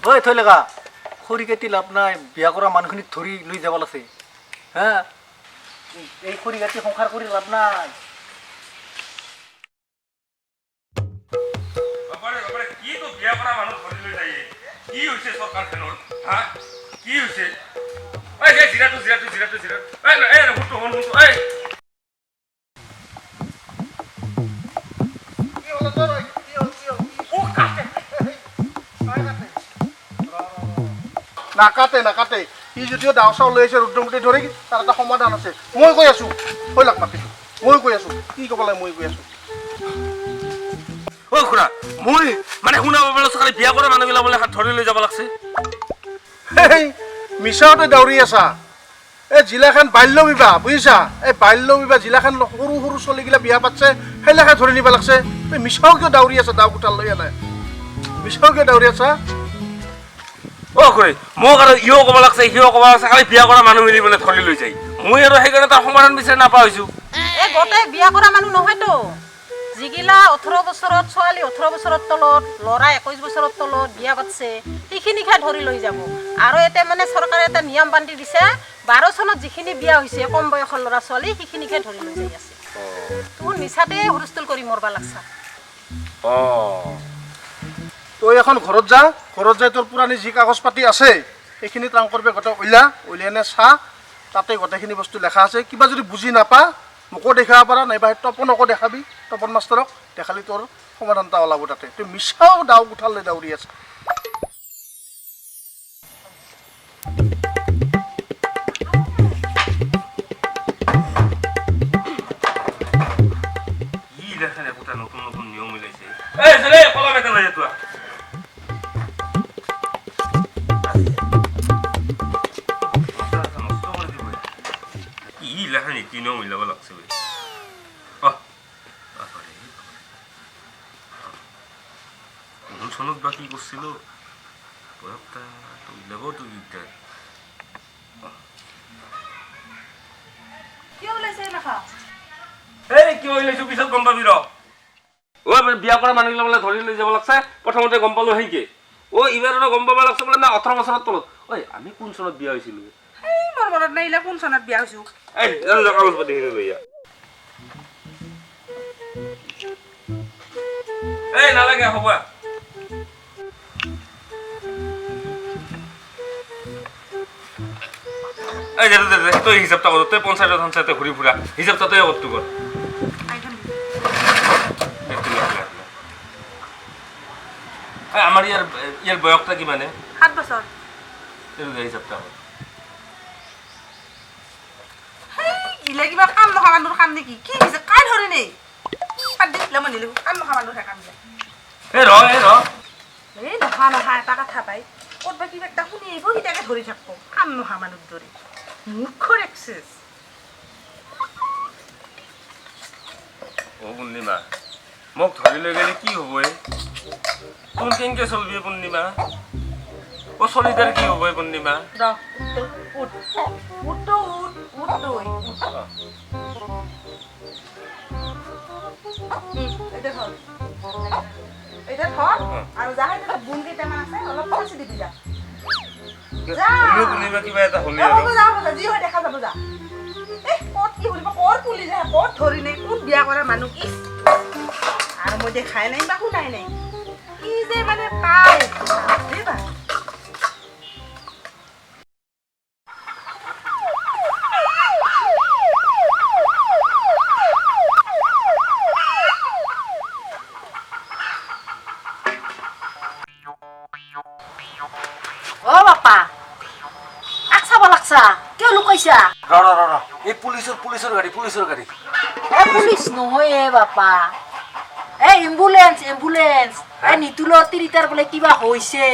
ঐ থৈ লেগা খৰি কাটি লাভ নাই বিয়া কৰা মানুহখিনিক ধৰি লৈ যাব লাগছে হা এই খৰি কাটি সংসাৰ কৰি লাভ নাই কি তো বিয়া কৰা মানুহ ধৰি লৈ যায় কি হৈছে চৰকাৰখনৰ হা কি হৈছে ঐ যে জিৰাটো এই হুটো হন হুটো এই কি হল তোৰ কি হল ও কাটে নাকাটে ই যদিও ডাও চাও লৈ আছে ৰুদ্ৰমূৰ্তি ধৰি তাৰ এটা সমাধান আছে মই কৈ আছো কৈলাক মাতিছো মই কৈ আছো কি ক'ব লাগে মই কৈ আছো ঐ খুৰা মই মানে শুনা পাবলৈ চৰকাৰে বিয়া কৰা মানুহবিলাক বোলে ধৰি লৈ যাব লাগছে মিছাতে দাউৰি আছা এই জিলাখন বাল্য বিবাহ বুজিছা এই বাল্য বিবাহ জিলাখন সৰু সৰু ছোৱালীগিলা বিয়া পাতছে সেইবিলাকে ধৰি নিব লাগছে এই মিছাও কিয় দাউৰি আছা দাও কোঠাল লৈ আনে মিছাও কিয় দাউৰি আছা অ খুৰী মোক আৰু ইও ক'ব লাগছে সিও ক'ব লাগছে খালি বিয়া কৰা মানুহ মিলি মানে ধৰি লৈ যায় মই আৰু সেইকাৰণে তাৰ সমাধান বিচাৰি নাপা হৈছো এই গোটেই বিয়া কৰা মানুহ নহয়তো যিগিলা 18 বছৰত ছোৱালী 18 বছৰৰ তলত ল'ৰা 21 বছৰৰ তলত বিয়া পাতছে সেইখিনিকে ধৰি লৈ যাব আৰু এটা মানে চৰকাৰে এটা নিয়ম বান্ধি দিছে 12 চনত যিখিনি বিয়া হৈছে কম বয়সৰ ল'ৰা ছোৱালী সেইখিনিকে ধৰি লৈ যাই আছে তোৰ নিচাতে হুলস্থুল কৰি মৰবা লাগছা তই এখন ঘৰত যাই তোৰ পুৰাণি যি কাগজ পাতি আছে সেইখিনি ট্ৰাং কৰবে গোটেই উলিয়াই চা তাতে গোটেইখিনি বস্তু লেখা আছে কিবা যদি বুজি নাপা মোকো দেখাব পাৰা নাইবা তপনকো দেখাবি তপন মাষ্টৰক দেখালি তোৰ সমাধান এটা ওলাব তাতে তই মিছাও দাও কোঠাল লৈ দাউৰি আছে ই দেখেন একটা নতুন নতুন নিয়ম মিলাইছে এই চলে কলা বেটা লই যা ই লেখেন কি নিয়ম মিলাব লাগছে সনত বা কি করছিল বয়সটা তো লেবো তো দিকদার কি ওলাইছে লেখা এই কি হইলেছো পিছত গম পাবি ৰ ও বিয়া কৰা মানুহগিলা বোলে ধৰি লৈ যাব লাগছে প্ৰথমতে গম পালো হেইকে ও ইবাৰৰো গম পাব লাগছে বোলে না 18 বছৰৰ তলত ঐ আমি কোন চনত বিয়া হৈছিলো এই মোৰ মনত নাইলা কোন চনত বিয়া হৈছো এই কাগজ পাতি হিনে লইয়া এই নালাগে হ'ব এই দে তুই হিসাবটা কর তুই পঞ্চায়েতে ঘুরি ফুরা হিসাবটা তুই কর তুই কর আমার ইয়ার বয়সটা কি মানে 7 বছর হিসাবটা কর ইলা কিবা কাম নহা মানুহৰ কাম নেকি কি হৈছে কাই ধৰি নেই পাত দিলে মই নিলিব কাম নহা মানুহৰ কাম নাই এই নহা এটা কথা পাই ক'তবা কিবা এটা শুনি আহিব সিটাকে ধৰি থাকব কাম নহা মানুহৰ দৰে মুখৰ এক্সেস ও পূৰ্ণিমা মোক ধৰি লৈ গেলে কি হ'ব কোন কেনকে চলবি পূৰ্ণিমা ও চলিদাৰ কি হ'ব পূৰ্ণিমা এটা ধৰ আৰু যাহে এটা বুন কেইটামান আছে অলপ পলচি দিবি যা পূর্ণিমা কিবা এটা হলি যি হয় দেখা যাব যা ক'ত কি কৰিব ক'ত পুলি যায় ক'ত ধৰি নাই কোন বিয়া কৰা মানুহ কি আৰু মই দেখাই নাই বা শুনাই নাই কি যে মানে পাই দেবা ও বাপা আচ্ছা বলাকছা কিয় লুকাইছা ৰ এই পুলিচৰ গাড়ী এ পুলিচ নহয় এ বাপা এ এম্বুলেন্স এ নিতুলৰ তিৰিটাৰ বোলে কিবা হৈছে